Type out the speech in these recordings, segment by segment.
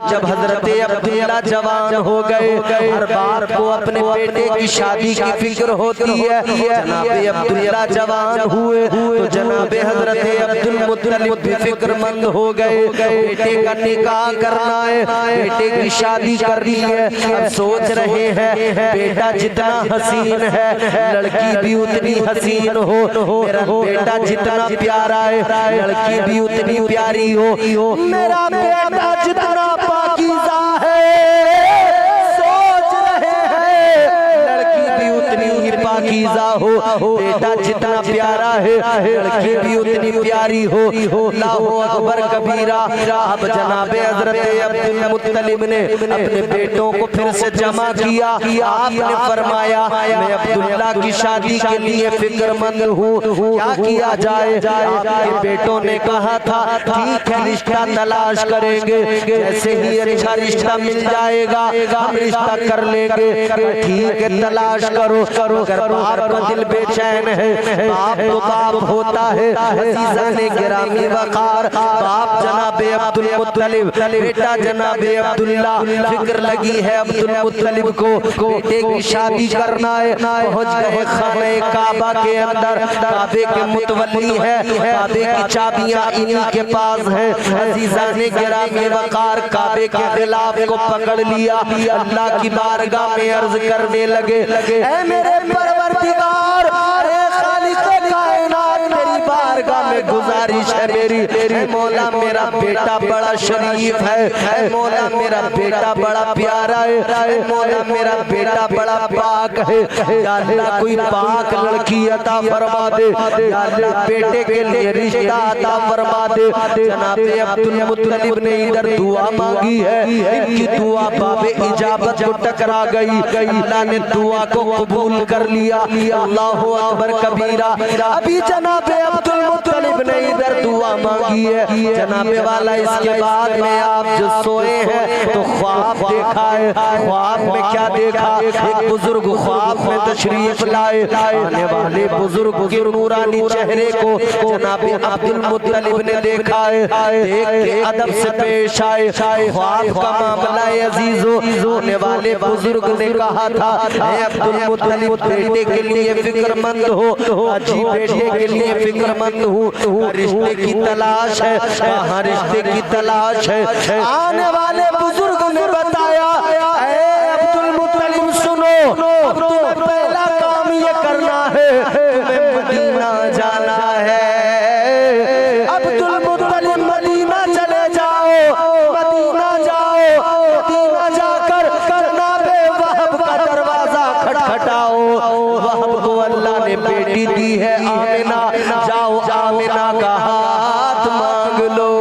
जब हजरत अब्दुल्ला जवान हो गए, हर बाप को अपने बेटे की शादी की फिक्र होती है। जनाबे अब्दुल्ला जवान हुए तो जनाबे हजरत अब्दुल मुत्तलिब भी फिक्रमंद हो गए। बेटे का निकाह करना है, बेटे की शादी करनी है। अब सोच रहे हैं बेटा जितना हसीन है लड़की भी उतनी हसीन हो, मेरा बेटा जितना प्यारा है लड़की भी उतनी प्यारी हो, मेरा बेटा जितना पाकीज़ा है सोच रहे हैं लड़की भी उतनी ही पाकीज़ा हो। बेटा जितना प्यारा है लड़की भी उतनी प्यारी हो। अल्लाहु अकबर कबीरा। अब जनाबे हजरत अब्दुल मुत्तलिब ने अपने बेटों को फिर से जमा किया। आपने फरमाया मैं अब्दुल्ला की शादी के लिए फिक्रमंद हूँ, क्या किया जाए? आपके बेटों ने कहा था ठीक है रिश्ता तलाश करेंगे, जैसे ही अच्छा रिश्ता मिल जाएगा हम रिश्ता कर लेंगे। ठीक है तलाश करो। अगर बाप का दिल बेचैन है, बाप तो बाप होता है। अज़ीज़ाने गिरामी वक़ार, बाप जनाबे अब्दुल मुत्तलिब, बेटा जनाबे अब्दुल्ला, फिक्र लगी है अब्दुल मुत्तलिब को बेटे की शादी करना है। पहुंच गए खाने काबा के अंदर, काबे के मुतवल्ली है, काबे की चाबियां इन्हीं के पास है। अज़ीज़ाने गिरामी वक़ार काबे के खिलाफ को पकड़ लिया, अल्लाह की बारगाह में अर्ज करने लगे ऐ मेरे परवरदिगार, बारगाह में गुजारिश है मेरी, मौला मेरा बेटा बड़ा शरीफ है, मौला मेरा बेटा बड़ा प्यारा है, मौला मेरा बेटा बड़ा पाक है। या अल्लाह कोई पाक लड़की अता फरमा दे, या अल्लाह बेटे के लिए रिश्ता अता फरमा दे। जनाबे अब्दुल मुत्तलिब ने इधर दुआ मांगी है, इनकी दुआ बाबे इजाबत को टकरा गई। अल्लाह ने दुआ को कबूल कर लिया। अल्लाहु अकबर कबीरा। अभी जनाबे अब्दुल मुत्तलिब ने इधर दुआ मांगी है जनाबे वाला। इसके बाद में आप जो सोए हैं तो ख्वाब देखा है। ख्वाब में क्या देखा? एक बुजुर्ग ख्वाब में तशरीफ लाए, आने वाले बुजुर्ग के नूरानी चेहरे को जनाबे अब्दुल मुत्तलिब ने देखा है। देख के अदब से पेश आए। ख्वाब का मामला है अजीजों, आने वाले बुजुर्ग ने कहा था अब्दुल मुत्तलिब बेटे के लिए फिक्रमंद हो, अजी बेटे के लिए फिक्रमंद हूँ, रिश्ते की तलाश है, कहाँ रिश्ते की तलाश है। आने वाले बुजुर्ग ने बताया अब्दुल मुत्तलिब सुनो, अब तुम्हें पहला काम ये करना है, तुम्हें मदीना जाना है। अब्दुल मुत्तलिब मदीना चले जाओ, मदीना जाओ, मदीना जाकर जनाबे वहब का दरवाजा खटखटाओ। वहब को अल्लाह ने बेटी दी है आमिना, जाओ आमिना का हाथ मांग लो।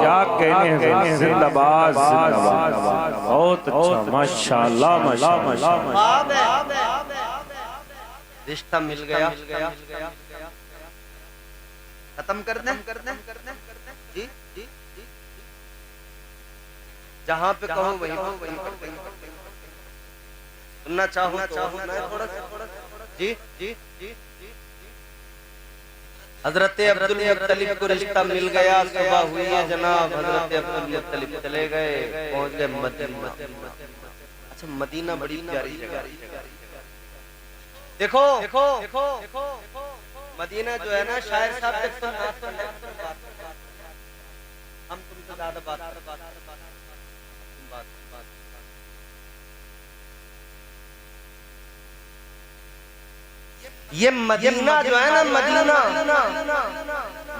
क्या कहने हैं, जिंदाबाद जिंदाबाद, बहुत अच्छा, माशाल्लाह माशाल्लाह। रिश्ता मिल गया, खत्म कर दें जी जी, जहाँ पे कहो वहीं सुनना चाहो थोड़ा जी जी जी। हजरत अब्दुल मुत्तलिब को रिश्ता मिल गया, सुबह हुई है जनाब, हजरत अब्दुल मुत्तलिब चले गए, पहुंच गए मदीना। अच्छा मदीना बड़ी प्यारी जगह। देखो देखो देखो मदीना जो है ना, शायर साहब हम तुमसे ज्यादा बात ये मदीना जो है ना, मदीना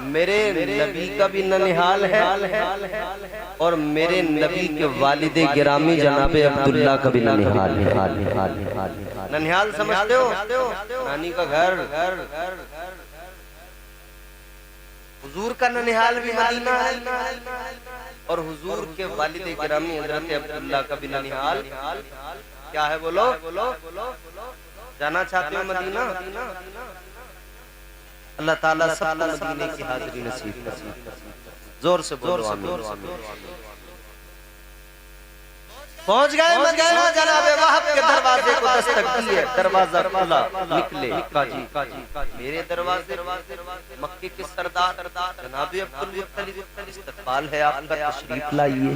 मेरे नबी का भी ननिहाल है और मेरे नबी के वालिदे गिरामी जनाबे अब्दुल्ला का भी ननिहाल है। ननिहाल समझते हो? नानी का घर। हुजूर का ननिहाल भी मदीना है और हुजूर के वालिदे गिरामी हजरत अब्दुल्ला का भी ननिहाल क्या है? बोलो जाना चाहते हो मदीना? अल्लाह ताला सबको मदीने की हाज़िरी नसीब करे। जोर से बोलो आमीन। पहुंच गए मदीना, जनाब वहाब के दरवाजे को दस्तक दी है, दरवाजा खुला, निकले काजी मेरे दरवाजे मक्के के सरदार जनाब अब्दुल मुत्तलिब इस्तकबाल है आपका, तशरीफ लाइए।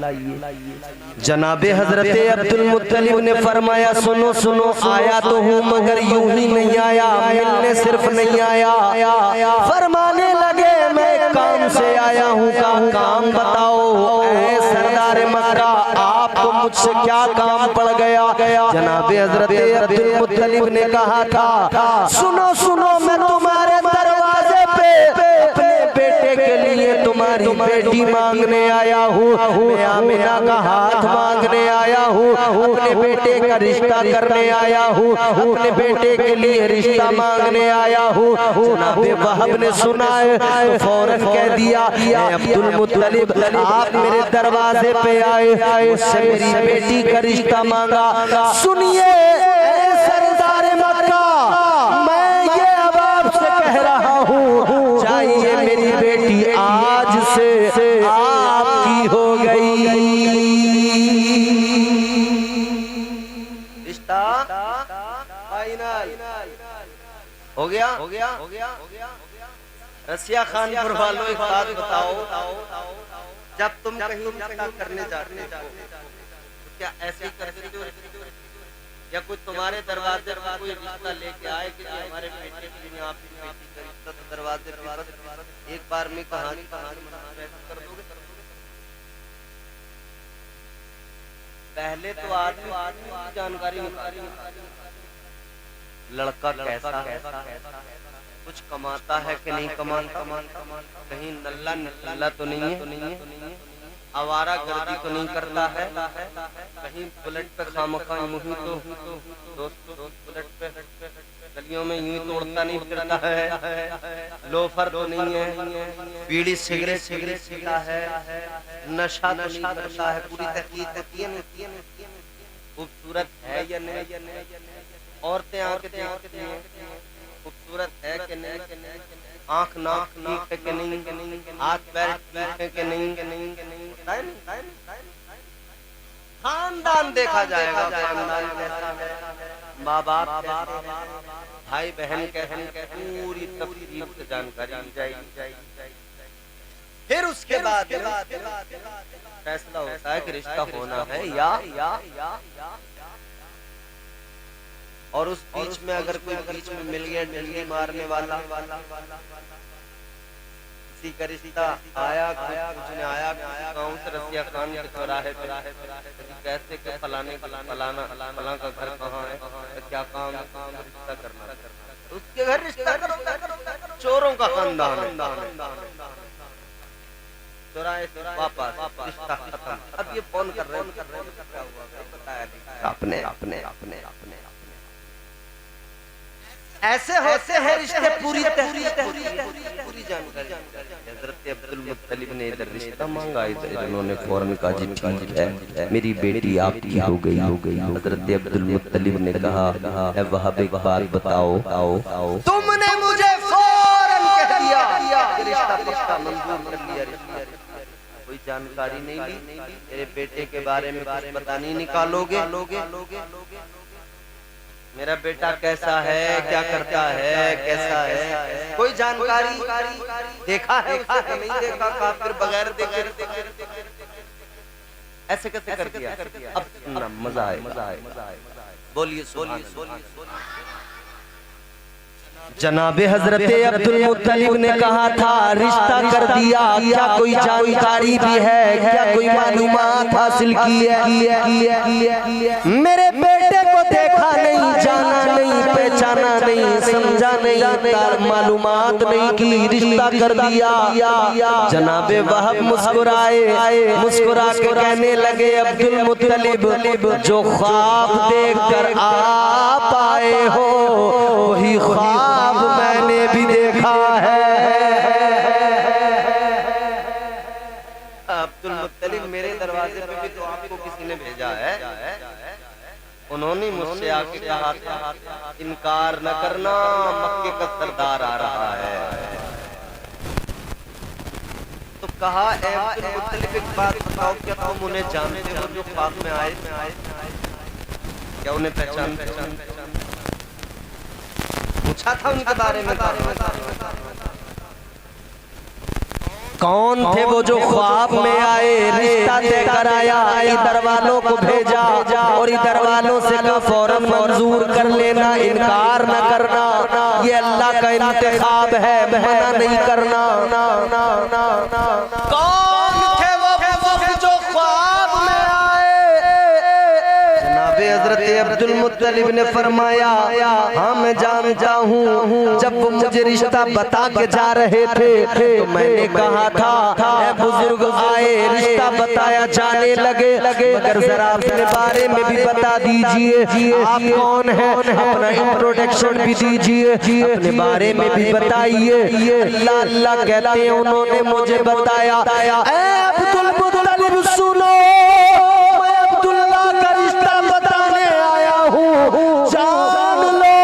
जनाब हजरत अब्दुल मुत्तलिब ने फरमाया सुनो सुनो, आया तो हूँ मगर यूं ही नहीं आया, मिलने सिर्फ नहीं आया। फरमाने लगे मैं काम से आया हूँ, काम बताओ ऐ सरदार मक्का, आपको मुझसे क्या काम पड़ गया। जनाब हजरत अब्दुल मुत्तलिब ने कहा था सुनो सुनो, मैं तुम्हारे दरवाजे पे अपने बेटे के लिए तुम्हारी बेटी मांगने आया हूँ, मैं आमिना का हाथ मांगने आया हूँ, अपने बेटे का रिश्ता करने आया हूँ, अपने बेटे के लिए रिश्ता मांगने आया हूँ। जनाब वहाब ने सुना है तो फौरन कह दिया अब्दुल मुत्तलिब आप मेरे दरवाजे पे आए, मुझसे मेरी बेटी का रिश्ता मांगा। सुनिए सरदार मक्का, मैं ये अब आपसे कह रहा हूँ, चाहिए मेरी बेटी आज से आपकी हो गई। रिश्ता हो गया। रसिया खानपुर वालों एक बात बताओ, जब तुम कहीं रिश्ता करने जाते हो तो क्या ऐसे ही करते हो, या कोई तुम्हारे दरवाजे पर कोई रिश्ता लेके आए कि हमारे बेटे के लिए आपकी बेटी का रिश्ता, तो दरवाजे पर एक बार में कहानी कर दोगे? पहले तो आदमी की जानकारी निकाली, लड़का कैसा है, कुछ कमाता है कि नहीं कमाता, कहीं नल्ला नल्ला तो नहीं है, आवारा गर्दी तो नहीं करता है, कहीं बुलेट पे खामखा मुही तो दोस्तों बुलेट पे गलियों में यूं तोड़ता नहीं फिरता है, लोफर तो नहीं है, बीड़ी सिगरेट पीता है, नशा तो नहीं करता है, पूरी तहकीक होती है, खूबसूरत है या नहीं, औरतें आके देखती हैं खूबसूरत है कि नहीं, आंख नाक ठीक है कि नहीं, हाथ पैर ठीक है कि नहीं, खानदान देखा जाएगा, खानदान कैसा है, माँ बाप भाई बहन कैसे, पूरी तफसील से जानकारी ली जाएगी। फिर उसके बाद फैसला होता है कि रिश्ता होना है या और उस बीच में अगर कोई बीच में मिल गया डंडी मारने वाला, किसी का रिश्ता आया, कुछ ने आया गाँव से रसिया खान के चौराहे पे, कहते कि फलाना का घर कहाँ है, क्या काम रिश्ता करना, उसके घर रिश्ता करो, चोरों का खानदान, चौराहे से वापस रिश्ता खत्म। अब ये फोन कर रहे हैं अपने ऐसे होते हैं रिश्ते, पूरी जानकारी। हजरत अब्दुल मुत्तलिब ने इधर रिश्ता मांगा, इधर उन्होंने फौरन कहा जी ठीक है मेरी बेटी आपकी हो गई। हजरत अब्दुल मुत्तलिब ने कहा वहाब एक बात बताओ, तुमने मुझे फौरन कह दिया रिश्ता मंजूर कर लिया, कोई जानकारी नहीं ली, मेरे बेटे के बारे में कुछ पता नहीं निकालोगे, मेरा बेटा कैसा है, क्या करता है, कैसा है, कोई जानकारी देखा है नहीं देखा, काफिर बगैर देखे ऐसे कैसे कर दिया। अब मजा आए, बोलिए। जनाब हजरत अब्दुल मुत्तलिब ने कहा था रिश्ता कर दिया, क्या कोई जानकारी भी है, क्या कोई मालूमात हासिल की है, मेरे बेटे को देखा नहीं, जाना नहीं, पहचाना नहीं, समझा नहीं, मालूमात नहीं की, रिश्ता कर दिया। जनाब वहाब मुस्कुराए, मुस्कुरा के कहने लगे अब्दुल मुत्तलिब जो ख्वाब देखकर आप आए हो वही ख्वाब मैंने भी देखा है। अब्दुल मुत्तलिब मेरे दरवाजे पे भी तो आपको किसी ने भेजा है, उन्होंने मुझसे आके कहा था इनकार न करना, मक्के का सरदार आ रहा है। तो कहा ए अब्दुल मुत्तलिब एक बात बताओ, क्या तुम उन्हें जानते हो जो ख्वाब में आए? क्या उन्हें पहचान पूछा था उनके बारे में? कौन थे वो जो ख्वाब में आए, रिश्ता तय कराया, इधर वालों को भेजा और इधर वालों से कहा फौरन मंजूर कर लेना, इनकार न करना, ये अल्लाह का इंतखाब है, मना नहीं करना। कौन थे वो जो ख्वाब में आए? जनाब हजरत अब्दुल मुत्तलिब ने फरमाया हाँ मैं जानता हूँ, जब वो मुझे रिश्ता बता के जा रहे थे तो मैंने कहा था ऐ बुजुर्ग आए, रिश्ता बताया जाने लगे, मगर जरा अपने बारे में भी बता दीजिए, आप कौन हैं, अपना इंट्रोडक्शन भी दीजिए, अपने बारे में भी बताइए। अल्लाह अल्लाह कहते हैं उन्होंने मुझे बताया ऐ अब्दुल मुत्तलिब सुनो, मैं अब्दुल्ला का रिश्ता बताने आया हूँ, जान लो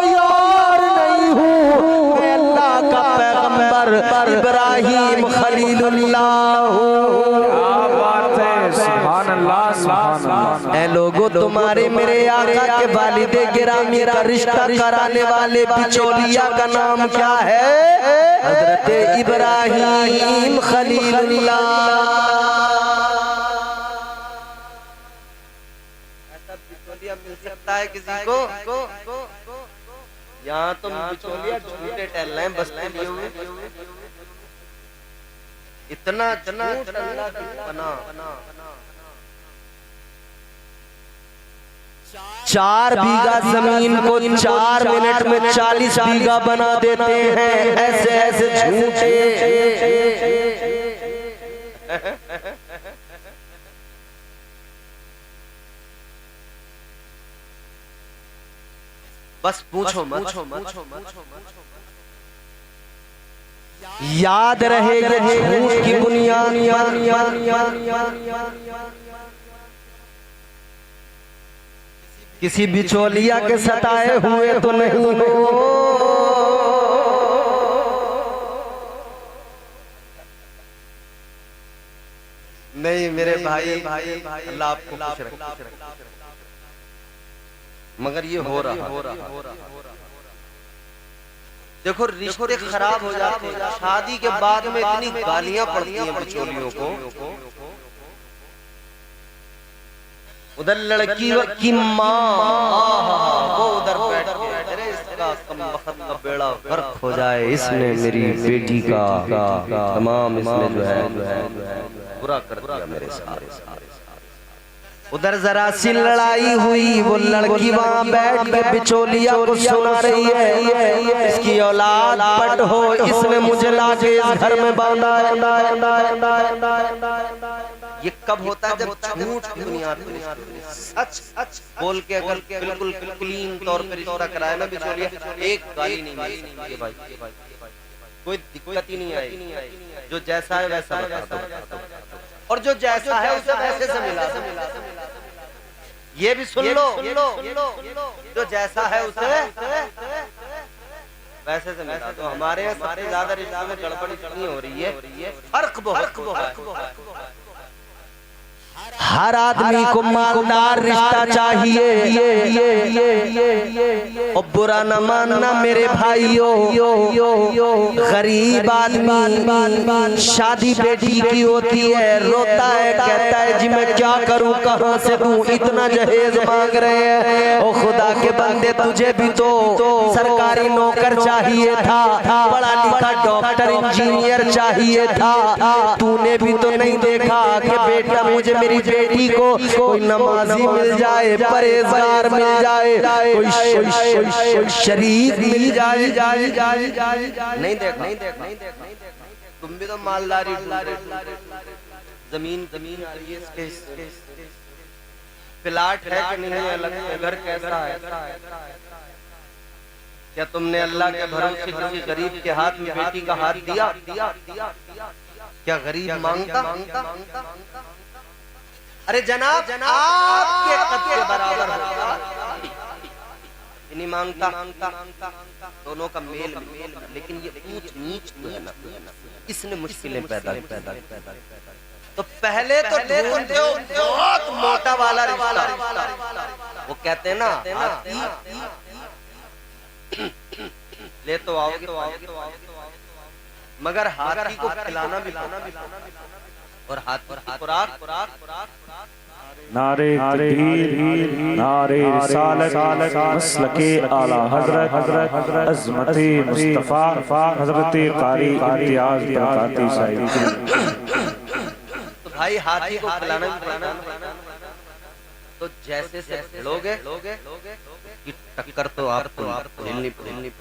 यार नहीं हूँ, मैं अल्लाह का पैगंबर इब्राहिम खलीलुल्लाह हूँ। क्या बात है, सुभान अल्लाह सुभान अल्लाह। ऐ लोगों, तुम्हारे मेरे आका के वालिदे गिरामी का रिश्ता कराने वाले बिचौलिया का नाम क्या है? हजरत इब्राहिम खलीलुल्लाह। ऐसा बिचौलिया मिल सकता है किसी को? यहाँ तो बिचौलिया झूठे टहल रहे हैं बस लिए हुए, इतना बना 4 बीघा जमीन को 4 मिनट में 40 बीघा बना देते हैं, ऐसे ऐसे झूठे। बस पूछो मत, याद रहेगा झूठ की बुनियाद। किसी बिचौलिया के सताए हुए तो नहीं हो। नहीं मेरे भाई, अल्लाह आपको खुश रखे, मगर ये हो रहा। देखो रिश्ते खराब हो जाते हैं, शादी के बाद में इतनी गालियां पड़ती हैं बिचौलियों को। उधर लड़की की माँ वो उधर बैठ के अरे इसका कमबख्त का बेड़ा गर्क हो जाए, इसने मेरी बेटी का तमाम इसने जो है बुरा कर दिया मेरे साथ। उधर जरा सी लड़ाई हुई, वो लड़की वहाँ बैठ के बिचौलिया को सुना रही है इसकी औलाद पट हो, इसने मुझे लाके इस घर में बांधा है। ये कब होता है? जब झूठ की बुनियाद पे सच बोल के अगर बिल्कुल क्लीन तौर पर रिश्ता कराया ना बिचौलिया, एक गाली नहीं मिलेगी भाई, कोई दिक्कत ही नहीं आएगी। जो जैसा है वैसा बता दो, और जो जैसा है उसे वैसे से मिला। ये भी सुन लो, जो जैसा है उसे वैसे से मिला। तो हमारे सबसे ज्यादा रिश्ते में गड़बड़ी इतनी हो रही है, फर्क बहुत। हर आदमी को मालदार रिश्ता चाहिए, और बुरा न मानना मेरे भाइयों, गरीब आदमी शादी बेटी की होती है, रोता है, कहता है जी मैं क्या करूं, कहां से दूं, इतना जहेज मांग रहे हैं। ओ खुदा के बंदे, तुझे भी तो सरकारी नौकर चाहिए था, पढ़ा लिखा डॉक्टर इंजीनियर चाहिए था, तूने भी तो नहीं देखा कि बेटा मुझे मेरी बेटी को कोई नमाजी मिल जाए, परहेजगार मिल जाए, कोई शरीफ मिल जाए। नहीं देखा। तुम भी तो मालदारी, जमीन आ रही है, प्लाट है कि नहीं है, अलग घर कैसा है? क्या तुमने अल्लाह के भरोसे किसी गरीब के हाथ में बेटी का हाथ दिया? क्या गरीब मांगता? अरे जनाब आपके कद के बराबर नहीं मांगता, दोनों का मेल, लेकिन ये ऊंच नीच जो है ना, इसने मुश्किलें पैदा। तो पहले तो ढूंढते हो बहुत मोटा वाला रिश्ता, वो कहते हैं ना ले तो आओगे, मगर हाथी को खिलाना भी और हाथी की खुराक नारे तकबीर, नारे रिसालत, मसलके आला हजरत अज़मते मुस्तफ़ा हजरत कारी इम्तियाज बरकाती साहिब। तो भाई हाथी को खिलाना तो जैसे से लोगे कि टक्कर तो आपको झेलनी पड़ेगी।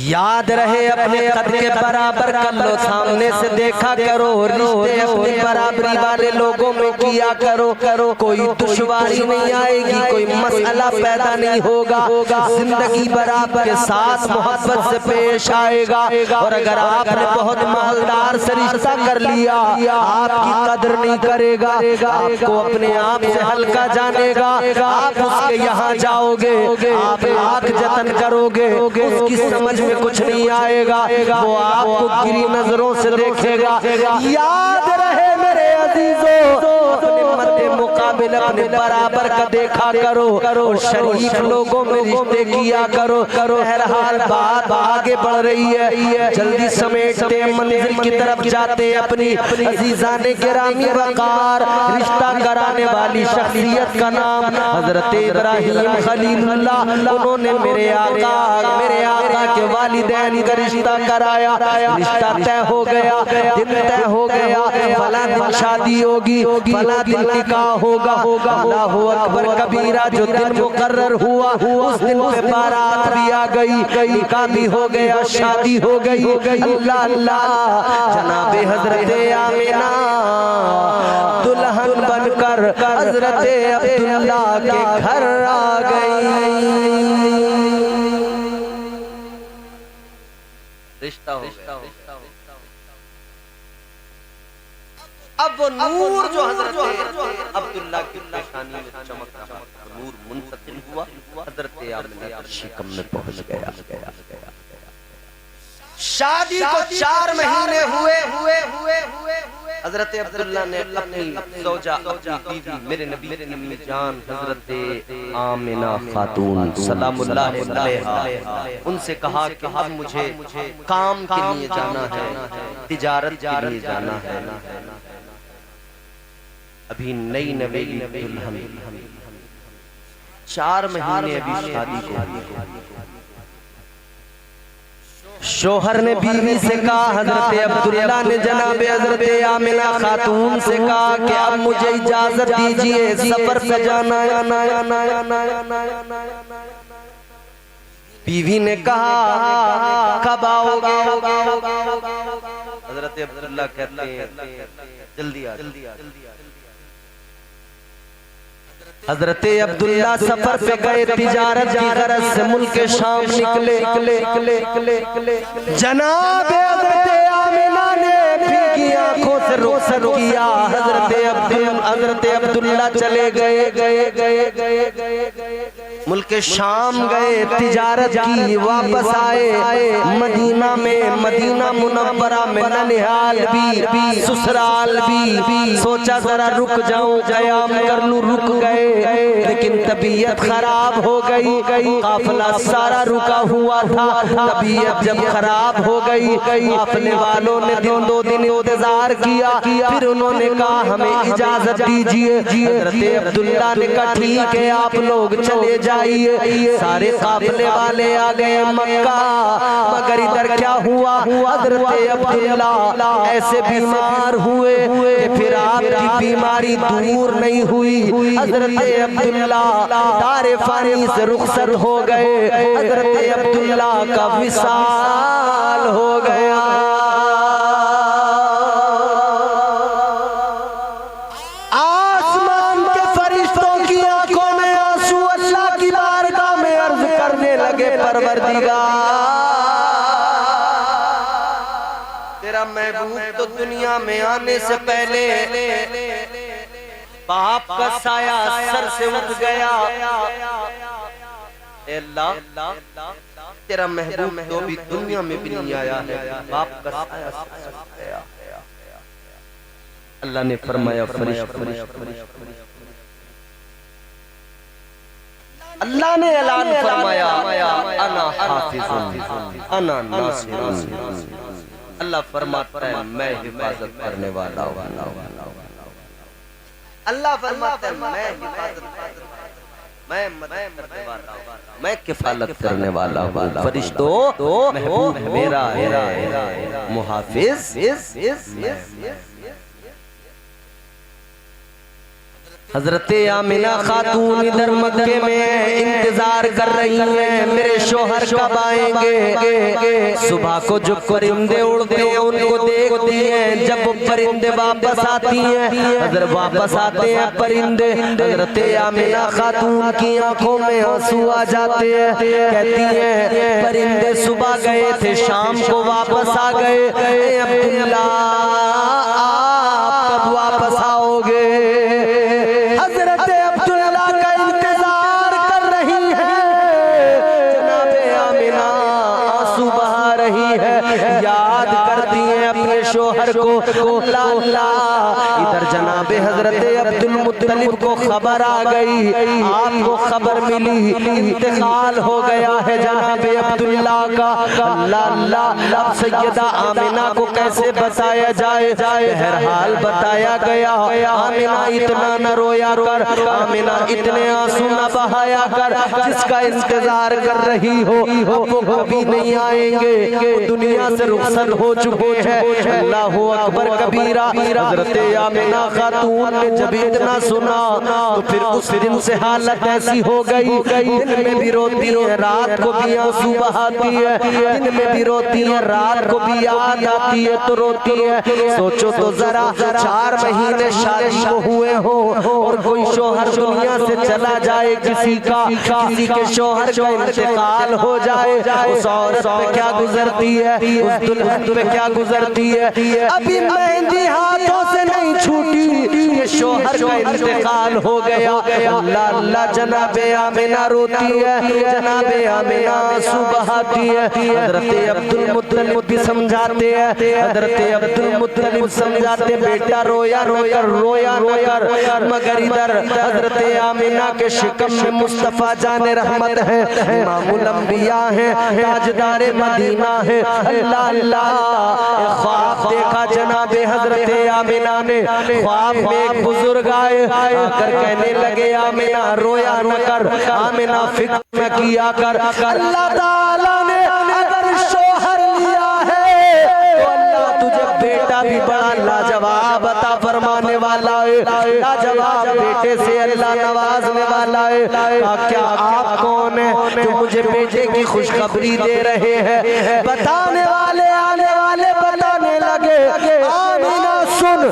याद रहे अपने कद के बराबर कर लो, सामने से देखा करो, रिश्ते अपनी बराबरी वाले लोगों में किया करो, कोई दुश्वारी नहीं आएगी, कोई मसला पैदा नहीं होगा, जिंदगी बराबर के साथ मोहब्बत से पेश आएगा। और अगर आपने बहुत मालदार से रिश्ता कर लिया, आपकी कदर नहीं करेगा, आपको अपने आप से हल्का जानेगा, आप उसके यहाँ जाओगे, आप लाख जतन करोगे, उसकी समझ में कुछ नहीं आएगा, वो आपको गिरी नजरों से देखेगा। याद रहे मेरे अजीजों, अपने मद्दे मुकाबिल अपने बराबर का देखा करो, और शरीफ लोगों में रिश्ते किया करो। बहरहाल बात आगे बढ़ रही है, जल्दी समेटते मंजिल की तरफ जाते। अपनी अजीजाने गिरामी वकार रिश्ता कराने वाली शख्सियत का नाम हजरत इब्राहिम खलीलुल्लाह, उन्होंने मेरे आका के वालिदैन का रिश्ता कराया। रिश्ता तय हो गया, दिन तय हो गया, फला दिन शादी होगी, फला दिन निकाह होगा। अल्लाहु अकबर कबीरा, जो दिन मुकर्रर हुआ उस दिन पे बारात भी आ गई, निकाह भी हो गया, शादी हो गई। अल्लाह अल्लाह, जनाबे हजरत आमिना दुल्हन बनकर हजरत अब्दुल्ला के घर आ गई। रिश्ता हो गया। अब वो नूर जो हजरत अब्दुल्ला की पेशानी में चमक रहा, नूर मुंतकिल हुआ, हजरत आमिना शिकम में पहुंच गया। शादी को 4 महीने हुए, हजरत अब्दुल्ला ने अपनी ज़ौजा, अपनी बीवी, मेरे नबी की अम्मी जान हजरत आमिना खातून सलामुल्लाह अलैहा, उनसे कहा कि अब मुझे काम के लिए जाना है, तिजारत के लिए जाना है। अभी नई नवेली दुल्हन, 4 महीने अभी शादी को। शोहर ने बीवी से कहा, हजरत अब्दुल्ला ने जनाबे हजरत आमिना खातून से कहा कि अब मुझे इजाजत दीजिए, सफर पे जाना है। बीवी ने कहा कब आओगे? हजरत अब्दुल्ला कहते हैं जल्दी आ। हजरत अब्दुल्ला सफर पे गए, तिजारत की गरज से मुल्क शाम निकले। जनाब हजरत आमिना ने भीगी आंखों से रोशन किया। हजरत अब्दुल्ला चले गए, मुल्क शाम गए, तिजारत की, वापस आए मदीना मुनव्वरा में ननिहाल भी, ससुराल भी। सोचा जरा रुक जाऊं, कयाम कर लूं, रुक गए, लेकिन तबीयत खराब हो गई। काफिला सारा रुका हुआ था, तबीयत जब खराब हो गई, काफिले वालों ने 2 दिन इंतजार किया, फिर उन्होंने कहा हमें इजाजत दीजिए। हजरत अब्दुल्ला ने कहा ठीक है, आप लोग चले जाइए। सारे काफिले वाले आ गए मक्का, मगर इधर क्या हुआ, हजरत अब्दुल्ला ऐसे बीमार हुए कि फिर आपकी बीमारी दूर नहीं हुई। हजरत अब्दुल्ला दारे फानी से रुखसत हो गए, हजरत अब्दुल्ला का विसाल हो गया। आसमान के फरिश्तों की आंखों में आंसू अल्लाह की बारगाह में अर्ज करने लगे, परवरदिगार तेरा महबूब तो दुनिया में आने से पहले बाप का साया सर से उठ गया, ए अल्लाह तेरा महबूब तो भी दुनिया में भी नहीं आया है, बाप का साया गया। अल्लाह ने फरमाया अल्लाह ने ऐलान फरमाया अना हाफिजुन अना नासिरुन। अल्लाह फरमाता है मैं हिफाजत करने वाला हूं। अल्लाह फरमाता है मैं हिफाजत, मैं मदद करने वाला हूं, मैं किफालत करने वाला हूं। फरिश्तों महबूब मेरा है मुहाफिज। हजरत आमिना खातून इधर मक्के में इंतजार कर रही हैं, मेरे शोहर कब आएंगे। सुबह को जो परिंदे उड़ते हैं उनको देखती हैं, जब परिंदे वापस आती हैं, हजरत वापस आते हैं परिंदे, हजरत आमिना खातून की आंखों में आंसू आ जाते हैं। कहती हैं परिंदे सुबह गए थे, शाम को वापस आ गए, अब्दुल्ला आप कब वापस आओगे। हजरत अब्दुल्ला का इंतजार कर रही है, जनाबे आमिना आंसू बहा रही है, याद करती हैं अपने शोहर को। इधर जनाबे हजरत अब्दुल मुत्तलिब को खबर आ गई, आपको खबर मिली इंतकाल हो गया है जनाबे अब्दुल्ला का। अल्लाह अब सैयदा आमिना को कैसे बताया जाए। बहरहाल बताया गया आमिना इतना न रोया कर, आमिना इतने आंसू न बहाया कर, जिसका इंतजार कर रही हो वो कभी नहीं आएंगे, वो दुनिया से रुखसत हो चुके हैं। अल्लाह अकबर कबीरा। हजरत आमिना खातून ने जब इतना सुना तो फिर उस दिन से हालत ऐसी हो गई, दिन में भी रोती है, रात को भी आंसू बहाती है, दिन में भी रोती है, रात को भी याद आती है तो रोती है। सोचो तो जरा 4 महीने शादी को हुए हो और कोई शोहर दुनिया से चला जाए, किसी के शोहर का इंतकाल हो जाए, उस औरत पे क्या गुजरती है, उस दुल्हन पे क्या गुजरती है। अभी मेहंदी हाथों से नहीं छूटी, ये शोहर का इंतकाल हो गया। अल्लाह अल्लाह जनाबे आमिना रोती है, जनाबे आमिना आंसू बहाती है। हजरत अब्दुल मुत्तलिब भी समझाते हैं, हजरत अब्दुल मुत्तलिब समझाते बेटा रोया न कर, मगर इधर हजरत आमिना के शिकम में मुस्तफा जाने रहमत है, इमामुल अंबिया है, ताजदारे मदीना है। अल्लाह अल्लाह ख्वाब देखा जनाबे हजरत आमिना ने, ख्वाब में एक बुजुर्ग आए, आकर कहने लगे आमिना रोया न कर, आमिना फिक्र न किया कर। अल्लाह ताला ने अगर शोहर लिया है तो अल्लाह तुझे बेटा भी बड़ा लाजवाब अता फरमाने वाला है, लाजवाब बेटे से अल्लाह नवाजने वाला है। क्या आप कौन है जो मुझे बेटे की खुशखबरी दे रहे हैं। बताने वाले आने वाले बताने लगे आमिना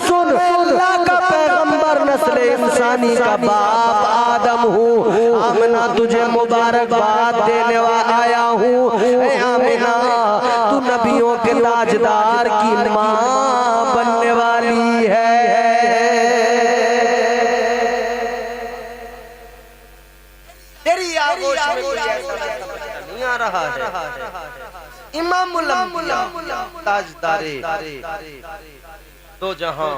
सुन अल्लाह का पैगंबर नस्ल इंसानी का बाप आदम हूँ, आमिना तुझे मुबारकबाद देने आया हूँ। आमिना तू नबियों के ताजदार की माँ बनने वाली है। तेरी आगोश में कुछ ऐसा नहीं आ रहा है। इमामुल अंबिया ताजदारे दो जहां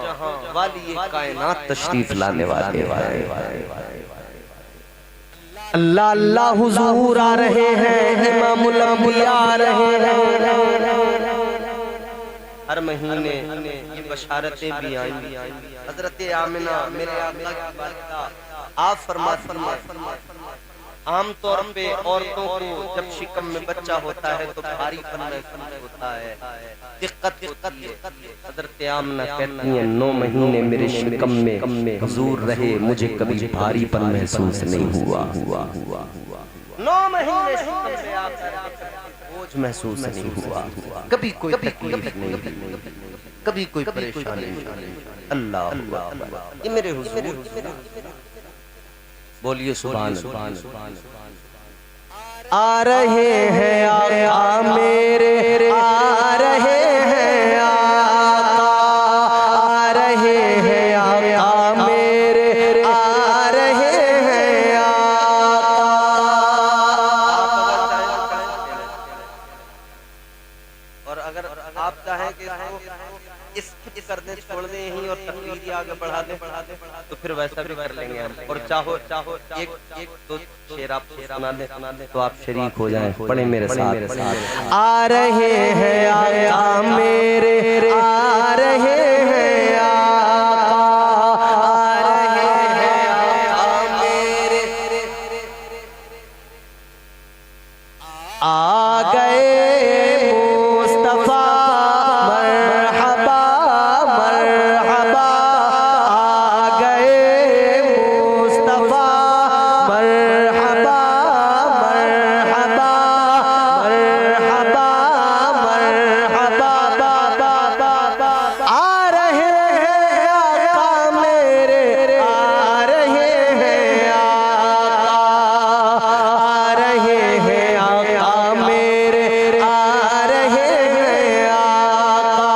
वाली कायनात तशरीफ लाने वाले अल्लाह अल्लाह हुजूर आ रहे हैं, इमामुल अंबिया आ रहे हैं। हर महीने ये बशारतें भी आई। हजरत आमिना मेरे आका की वालिदा आप फरमाती आमतौर पे औरतों को जब शिकम में बच्चा होता है तो भारीपन महसूस होता है, दिक्कत होती है। हजरत आमिना कहती हैं 9 महीने मेरे शिकम में हुजूर रहे, मुझे कभी भारीपन महसूस नहीं हुआ। 9 महीने शिकम में आप बोझ महसूस नहीं हुआ, कभी कोई तकलीफ नहीं, कभी कोई परेशानी नहीं। अल्लाह ये मेरे हुजूर बोलिए सुभान अल्लाह। आ रहे हैं आका मेरे, आ रहे हैं आका, आ रहे हैं आका मेरे, आ रहे हैं आका। छोड़ दें यहीं और तकरीर आगे बढ़ा दें तो फिर वैसा भी कर लेंगे हम। और चाहो एक दो शेर आप सुना दें तो आप शरीक हो जाएं। पढ़े मेरे साथ। आ रहे हैं आका मेरे, आ रहे हैं आका, आ रहे हैं आका मेरे, आ गए मुस्तफा मरहबा मरहबा, आ गए मुस्तफा मरहबा मरहबा मरहबा मरहबा, आ रहे हैं आका मेरे, आ रहे हैं आका, आ रहे हैं आका मेरे, आ रहे हैं आका।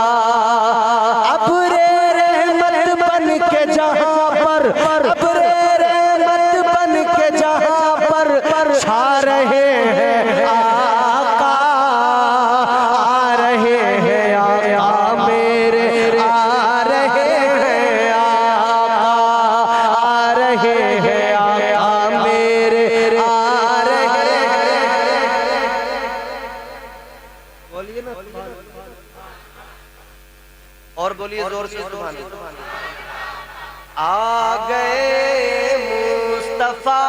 अब्रे रहमत बन के जहां पर, अब्रे रहमत बन के जहां पर छा रहे हैं आका, आ रहे हैं आका मेरे, आ रहे हैं आका, आ रहे हैं आका मेरे, आ रहे हैं। बोलिए ना और बोलिए जोर से सुभान अल्लाह। आ गए मुस्तफा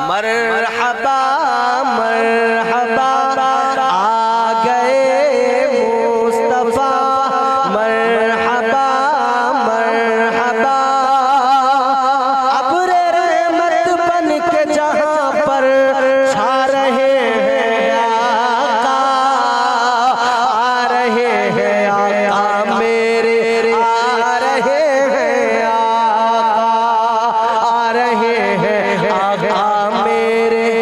मरहबा मरहबा, आ गए मुस्तफा मरहबा मरहबा। अब्रे रहमत बन के जहां पर छा रहे हैं आका, आ रहे हैं आका मेरे, आ रहे हैं आका, आ रहे हैं आका मेरे।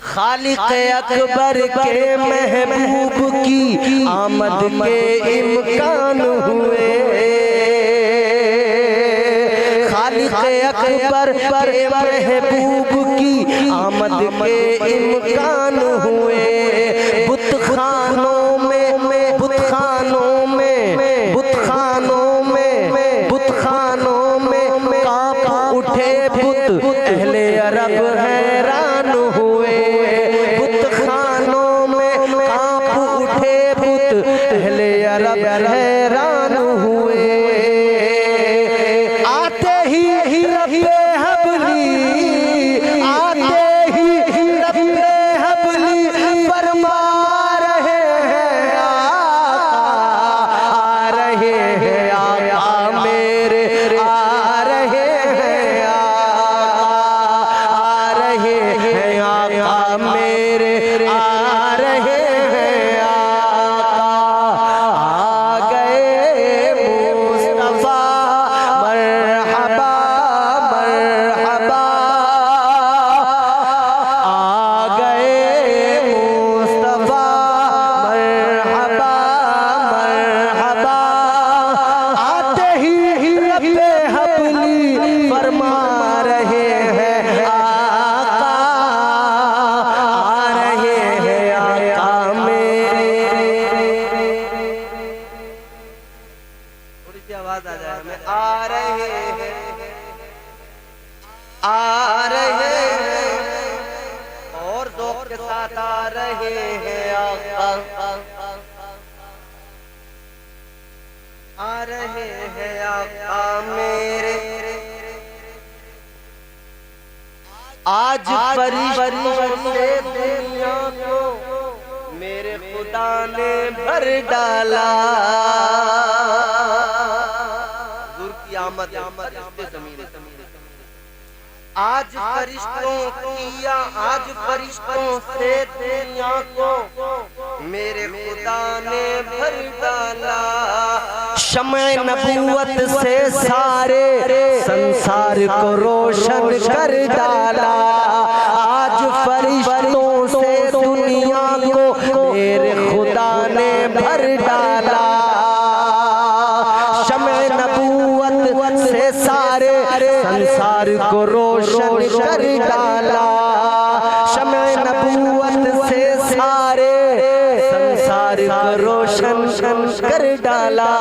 खालिक अकबर के महबूब की आमद के इम्कान हुए, खालिक अकबर के महबूब की आमद के इम्कान हुए। बुतखानों में, बुतखानों में, बुतखानों में, बुतखानों में कांप उठे बुत, अहले अरब हैरान हुए। बुतखानों में कांप उठे बुत, अहले अरब हैरान हुए। आते ही रब्बे हबली, आते ही रब्बे हबली फरमा रहे हैं आका, आ रहे हैं आका मेरे, आ रहे हैं आका, आ रहे हैं आका मेरे, आ रहे हैं आका। आ गए मुस्तफा मरहबा मरहबा, आ गए मुस्तफा मरहबा मरहबा। आते ही रब्बे हबली फरमा रहे हैं आका, आ रहे हैं आका मेरे। थोड़ी सी आवाज आ जाए हमें। आ रहे हैं, आ रहे हैं और ज़ौक़ के साथ आ रहे हैं आका, आ रहे हैं आका मेरे। आज फरिश्तों से दुनिया को मेरे खुदा ने भर डाला। हुजूर की आमद फरिश्ते ज़मीन। आज फरिश्तों किया, आज फरिश्तों से दुनिया को मेरे खुदा ने भर डाला। शम्ए नबूवत से सारे संसार को रोशन कर डाला। आज फरिश्तों से दुनिया को मेरे खुदा ने भर डाला। शम्ए नबूवत से सारे संसार को रोशन कर डाला। शम्ए नबूवत से सारे संसार को रोशन कर डाला।